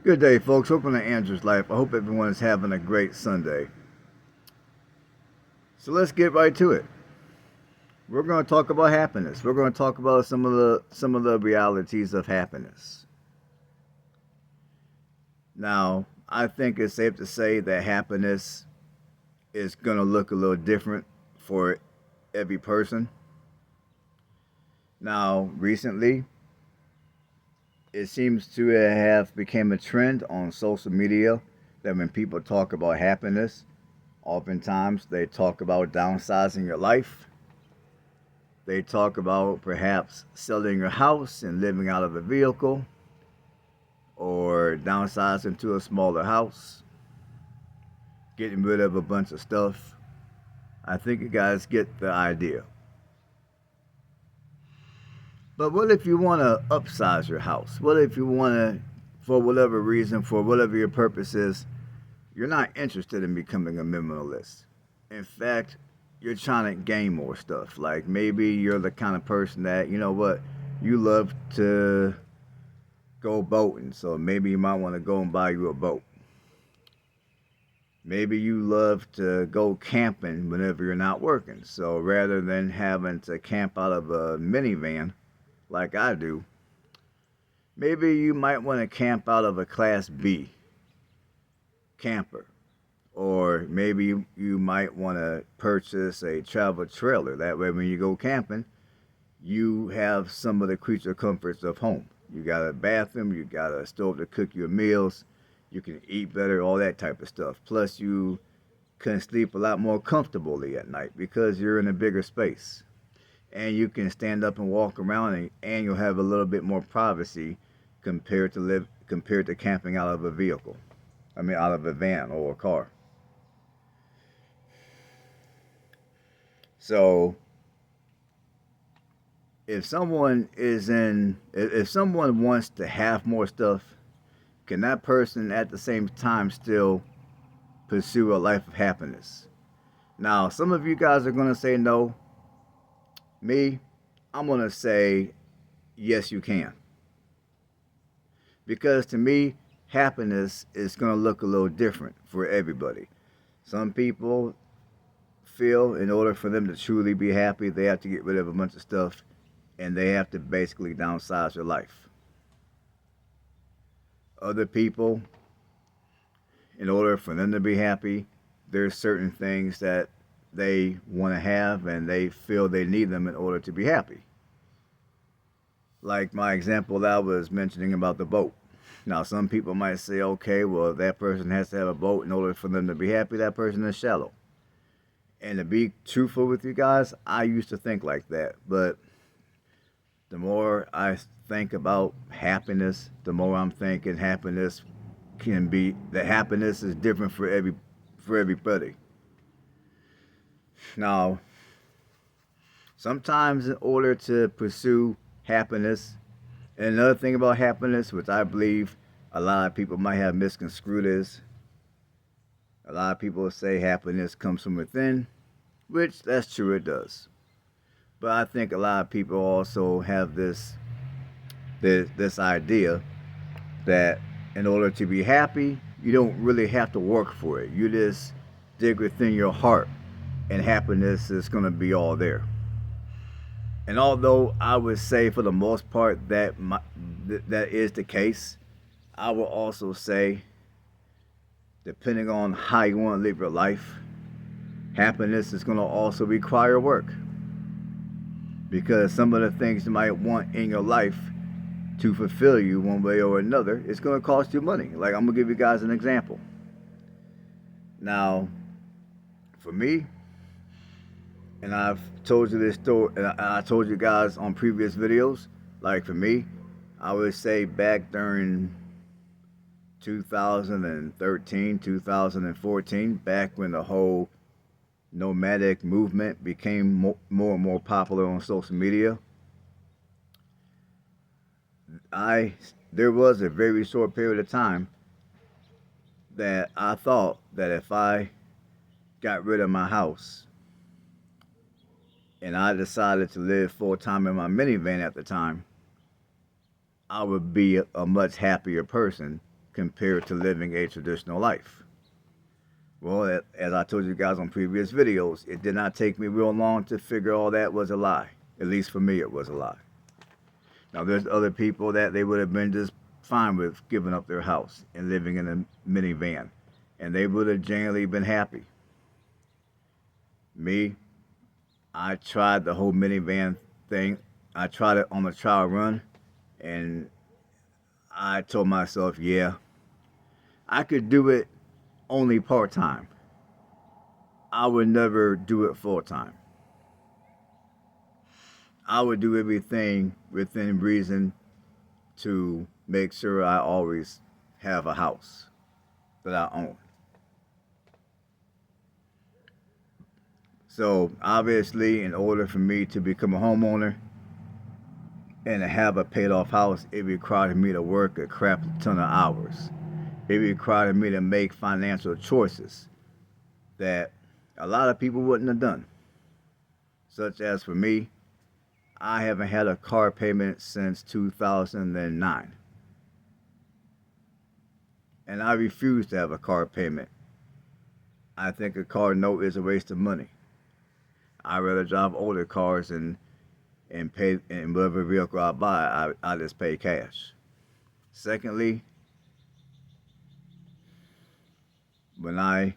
Good day, folks. Welcome to Andrew's Life. I hope everyone is having a great Sunday. So let's get right to it. We're going to talk about happiness. We're going to talk about some of the realities of happiness. Now, I think it's safe to say that happiness is going to look a little different for every person. Now, recently, it seems to have become a trend on social media that when people talk about happiness, oftentimes they talk about downsizing your life. They talk about perhaps selling your house and living out of a vehicle or downsizing to a smaller house, getting rid of a bunch of stuff. I think you guys get the idea. But what if you want to upsize your house? What if you want to, for whatever reason, for whatever your purpose is, you're not interested in becoming a minimalist. In fact, you're trying to gain more stuff. Like maybe you're the kind of person that, you know what, you love to go boating. So maybe you might want to go and buy you a boat. Maybe you love to go camping whenever you're not working. So rather than having to camp out of a minivan like I do, maybe you might want to camp out of a Class B camper. Or maybe you might want to purchase a travel trailer. That way, when you go camping, you have some of the creature comforts of home. You got a bathroom, you got a stove to cook your meals, you can eat better, all that type of stuff. Plus, you can sleep a lot more comfortably at night because you're in a bigger space. And you can stand up and walk around, and you'll have a little bit more privacy compared to camping out of a vehicle. I mean, out of a van or a car. So if someone wants to have more stuff, can that person at the same time still pursue a life of happiness? Now, some of you guys are going to say no. Me, I'm going to say yes, you can. Because to me, happiness is going to look a little different for everybody. Some people feel in order for them to truly be happy, they have to get rid of a bunch of stuff and they have to basically downsize their life. Other people, in order for them to be happy, there's certain things that they want to have and they feel they need them in order to be happy. Like my example that I was mentioning about the boat. Now, some people might say, okay, well, if that person has to have a boat in order for them to be happy, that person is shallow. And to be truthful with you guys, I used to think like that. But the more I think about happiness, the more I'm thinking happiness is different for everybody. Now, sometimes in order to pursue happiness, and another thing about happiness, which I believe a lot of people might have misconstrued, is a lot of people say happiness comes from within, which that's true, it does. But I think a lot of people also have this idea that in order to be happy, you don't really have to work for it. You just dig within your heart, and happiness is going to be all there. And although I would say for the most part that is the case, I will also say, depending on how you want to live your life, happiness is going to also require work. Because some of the things you might want in your life to fulfill you one way or another, it's going to cost you money. Like, I'm going to give you guys an example. Now, for me, and I've told you this story, and I told you guys on previous videos, like for me, I would say back during 2013, 2014, back when the whole nomadic movement became more and more popular on social media, there was a very short period of time that I thought that if I got rid of my house and I decided to live full time in my minivan at the time, I would be a much happier person compared to living a traditional life? Well, as I told you guys on previous videos, it did not take me real long to figure all that was a lie. At least for me, it was a lie. Now, there's other people that they would have been just fine with giving up their house and living in a minivan, and they would have genuinely been happy. Me, I tried the whole minivan thing. I tried it on a trial run, and I told myself, yeah, I could do it only part-time. I would never do it full-time. I would do everything within reason to make sure I always have a house that I own. So obviously, in order for me to become a homeowner and to have a paid off house, it required me to work a crap ton of hours. It required me to make financial choices that a lot of people wouldn't have done. Such as for me, I haven't had a car payment since 2009. And I refuse to have a car payment. I think a car note is a waste of money. I'd rather drive older cars and pay, and whatever vehicle I buy, I just pay cash. Secondly, when I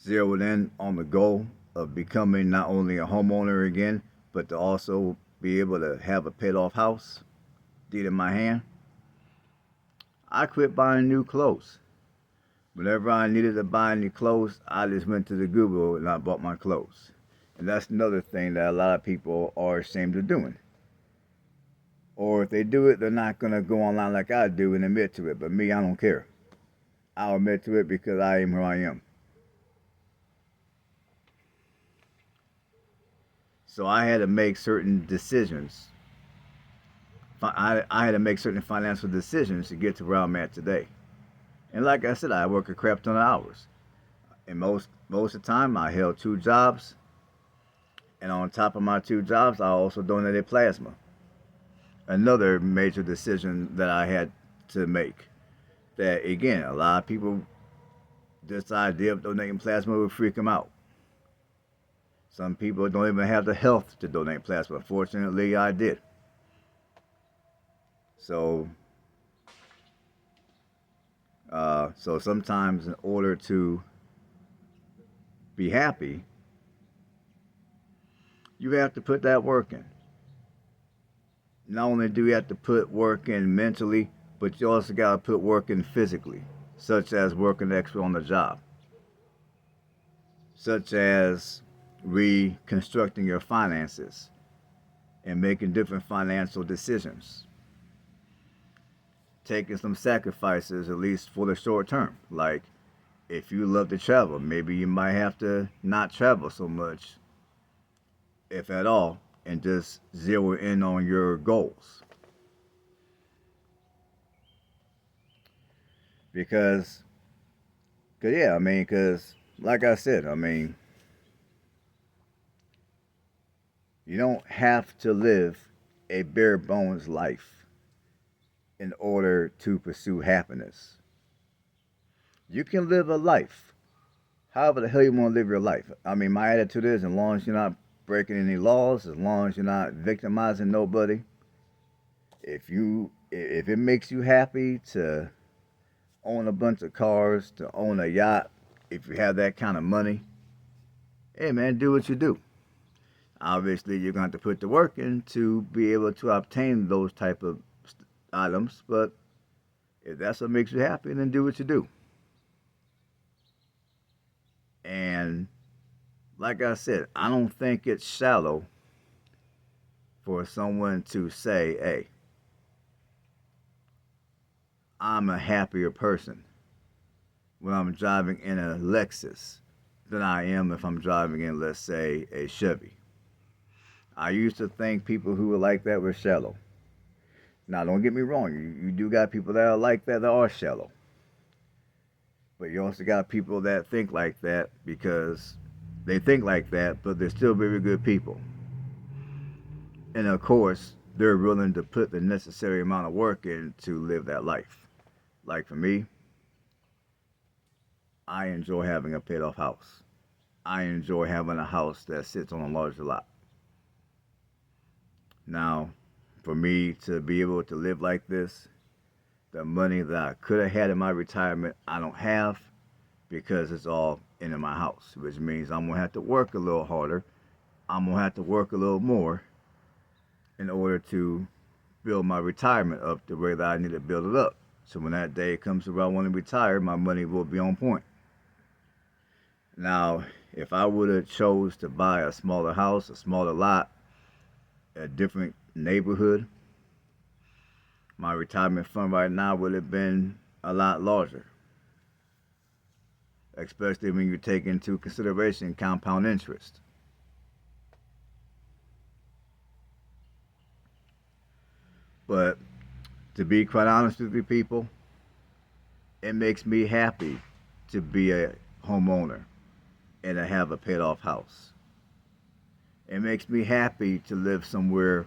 zeroed in on the goal of becoming not only a homeowner again, but to also be able to have a paid off house, deed in my hand, I quit buying new clothes. Whenever I needed to buy new clothes, I just went to the Google and I bought my clothes. And that's another thing that a lot of people are ashamed of doing. Or if they do it, they're not going to go online like I do and admit to it. But me, I don't care. I'll admit to it because I am who I am. So I had to make certain decisions. I had to make certain financial decisions to get to where I'm at today. And like I said, I work a crap ton of hours. And most of the time, I held 2 jobs. And on top of my 2 jobs, I also donated plasma. Another major decision that I had to make. That, again, a lot of people, this idea of donating plasma would freak them out. Some people don't even have the health to donate plasma. Fortunately, I did. So sometimes in order to be happy, you have to put that work in. Not only do you have to put work in mentally, but you also got to put work in physically, such as working extra on the job, such as reconstructing your finances and making different financial decisions, taking some sacrifices, at least for the short term. Like, if you love to travel, maybe you might have to not travel so much, if at all, and just zero in on your goals. Because like I said, you don't have to live a bare bones life in order to pursue happiness. You can live a life however the hell you want to live your life. My attitude is, as long as you're not breaking any laws, as long as you're not victimizing nobody, if it makes you happy to own a bunch of cars, to own a yacht, if you have that kind of money, hey man, do what you do. Obviously, you're going to have to put the work in to be able to obtain those type of items, but if that's what makes you happy, then do what you do. And like I said, I don't think it's shallow for someone to say, hey, I'm a happier person when I'm driving in a Lexus than I am if I'm driving in, let's say, a Chevy. I used to think people who were like that were shallow. Now, don't get me wrong. You do got people that are like that are shallow. But you also got people that think like that because they think like that, but they're still very good people. And of course, they're willing to put the necessary amount of work in to live that life. Like for me, I enjoy having a paid off house. I enjoy having a house that sits on a larger lot. Now, for me to be able to live like this, the money that I could have had in my retirement, I don't have because it's all into my house, which means I'm gonna have to work a little harder. I'm gonna have to work a little more in order to build my retirement up the way that I need to build it up. So when that day comes around, I want to retire, my money will be on point. Now, if I would have chose to buy a smaller house, a smaller lot, a different neighborhood, my retirement fund right now would have been a lot larger, especially when you take into consideration compound interest. But to be quite honest with you people, it makes me happy to be a homeowner and to have a paid off house. It makes me happy to live somewhere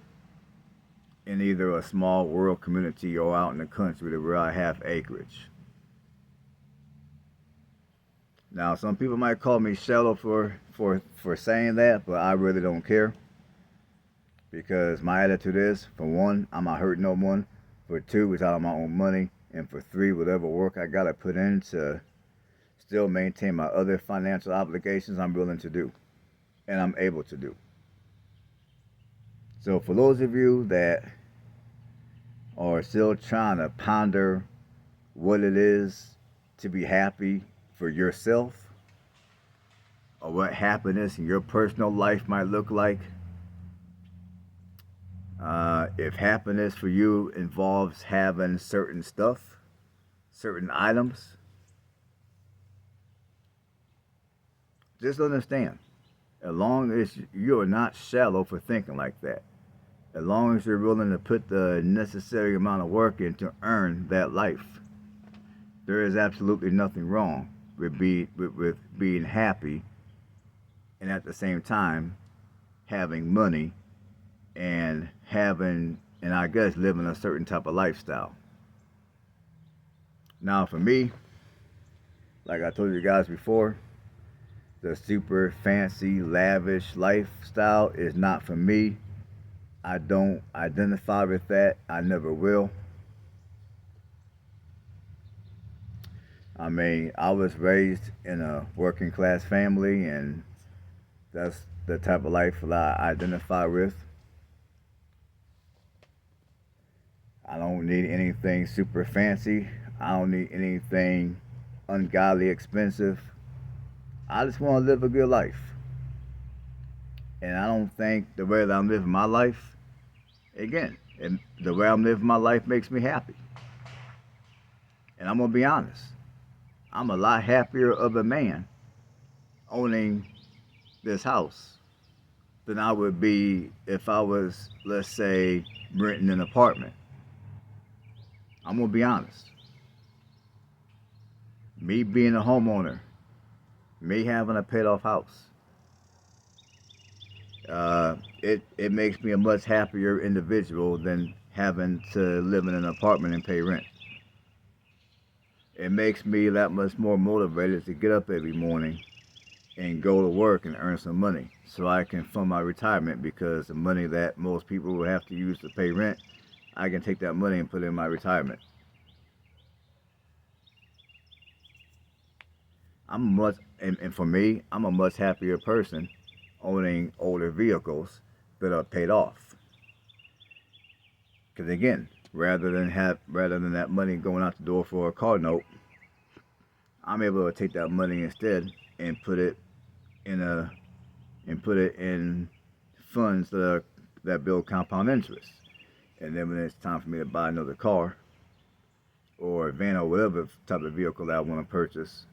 in either a small rural community or out in the country where I have acreage. Now, some people might call me shallow for saying that, but I really don't care because my attitude is, for one, I'm not hurting no one. For two, it's out of my own money, and for three, whatever work I gotta put in to still maintain my other financial obligations, I'm willing to do, and I'm able to do. So, for those of you that are still trying to ponder what it is to be happy for yourself, or what happiness in your personal life might look like, if happiness for you involves having certain stuff, certain items, just understand, as long as you're not shallow for thinking like that, as long as you're willing to put the necessary amount of work in to earn that life, there is absolutely nothing wrong with being happy and at the same time having money and having, and I guess living a certain type of lifestyle. Now, for me, like I told you guys before, the super fancy, lavish lifestyle is not for me. I don't identify with that. I never will. I mean, I was raised in a working class family, and that's the type of life that I identify with. I don't need anything super fancy. I don't need anything ungodly expensive. I just want to live a good life. And I don't think the way that I'm living my life, again, and the way I'm living my life makes me happy. And I'm going to be honest. I'm a lot happier of a man owning this house than I would be if I was, let's say, renting an apartment. I'm going to be honest. Me being a homeowner, me having a paid off house, it makes me a much happier individual than having to live in an apartment and pay rent. It makes me that much more motivated to get up every morning and go to work and earn some money so I can fund my retirement, because the money that most people will have to use to pay rent, I can take that money and put it in my retirement. And for me, I'm a much happier person owning older vehicles that are paid off. Because again, rather than that money going out the door for a car note, I'm able to take that money instead and in a put it in funds that build compound interest. And then when it's time for me to buy another car or a van or whatever type of vehicle that I want to purchase,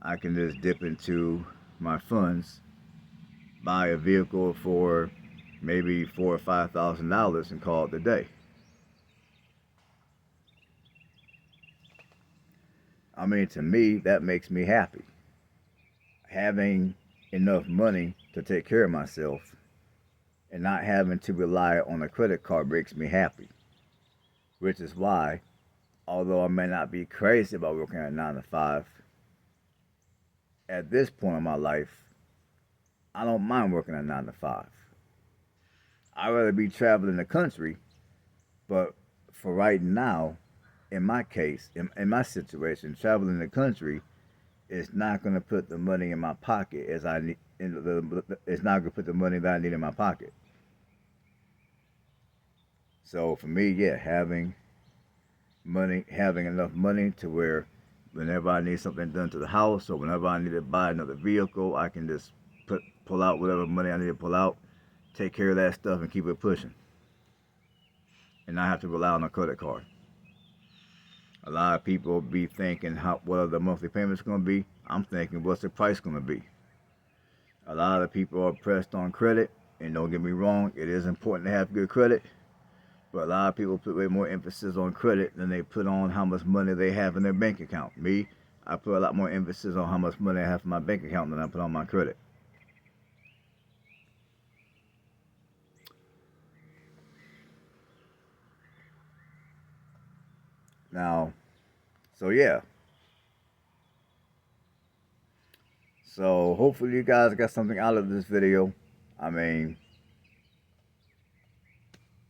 I can just dip into my funds, buy a vehicle for maybe $4,000 or $5,000 and call it a day. I mean, to me, that makes me happy. Having enough money to take care of myself and not having to rely on a credit card makes me happy. Which is why although I may not be crazy about working a 9 to 5, at this point in my life, I don't mind working a 9 to 5. I'd rather be traveling the country, but for right now, in my case, in my situation, traveling the country is not going to put the money in my pocket as I need. It's not going to put the money that I need in my pocket. So for me, yeah, having enough money to where whenever I need something done to the house or whenever I need to buy another vehicle, I can just pull out whatever money I need to pull out, take care of that stuff, and keep it pushing, and not have to rely on a credit card. A lot of people be thinking, what are the monthly payments going to be? I'm thinking, what's the price going to be? A lot of people are pressed on credit, and don't get me wrong, it is important to have good credit, but a lot of people put way more emphasis on credit than they put on how much money they have in their bank account. Me, I put a lot more emphasis on how much money I have in my bank account than I put on my credit. Now, so yeah. So hopefully you guys got something out of this video. I mean,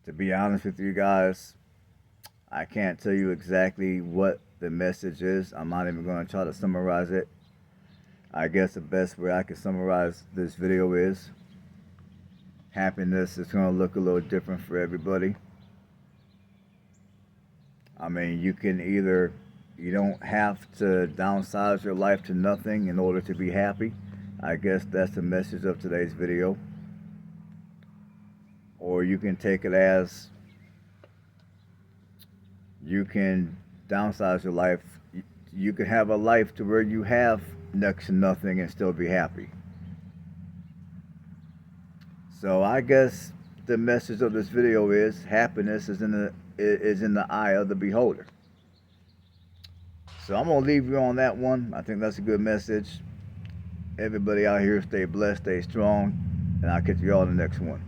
to be honest with you guys, I can't tell you exactly what the message is. I'm not even going to try to summarize it. I guess the best way I can summarize this video is happiness is going to look a little different for everybody. I mean, you don't have to downsize your life to nothing in order to be happy. I guess that's the message of today's video. Or you can take it as you can downsize your life. You can have a life to where you have next to nothing and still be happy. So I guess the message of this video is happiness is in the eye of the beholder. So I'm going to leave you on that one. I think that's a good message. Everybody out here, stay blessed, stay strong, and I'll catch you all in the next one.